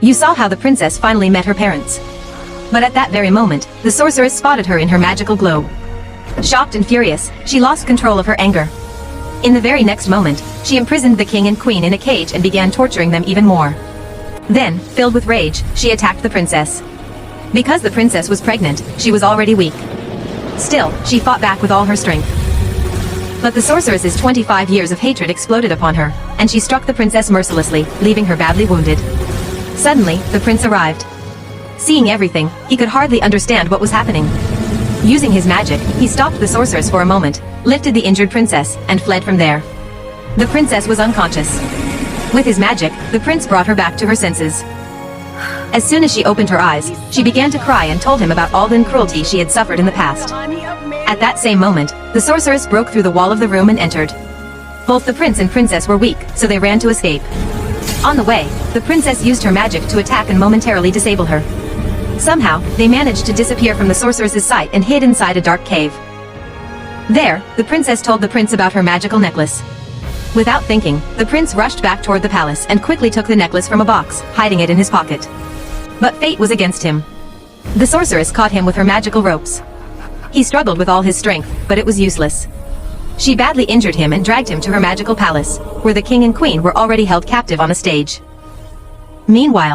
You saw how the princess finally met her parents. But at that very moment, the sorceress spotted her in her magical globe. Shocked and furious, she lost control of her anger. In the very next moment, she imprisoned the king and queen in a cage and began torturing them even more. Then, filled with rage, she attacked the princess. Because the princess was pregnant, she was already weak. Still, she fought back with all her strength. But the sorceress's 25 years of hatred exploded upon her, and she struck the princess mercilessly, leaving her badly wounded. Suddenly, the prince arrived. Seeing everything, he could hardly understand what was happening. Using his magic, he stopped the sorceress for a moment, lifted the injured princess, and fled from there. The princess was unconscious. With his magic, the prince brought her back to her senses. As soon as she opened her eyes, she began to cry and told him about all the cruelty she had suffered in the past. At that same moment, the sorceress broke through the wall of the room and entered. Both the prince and princess were weak, so they ran to escape. On the way, the princess used her magic to attack and momentarily disable her. Somehow, they managed to disappear from the sorceress's sight and hid inside a dark cave. There, the princess told the prince about her magical necklace. Without thinking, the prince rushed back toward the palace and quickly took the necklace from a box, hiding it in his pocket. But fate was against him. The sorceress caught him with her magical ropes. He struggled with all his strength, but it was useless. She badly injured him and dragged him to her magical palace, where the king and queen were already held captive on a stage. Meanwhile,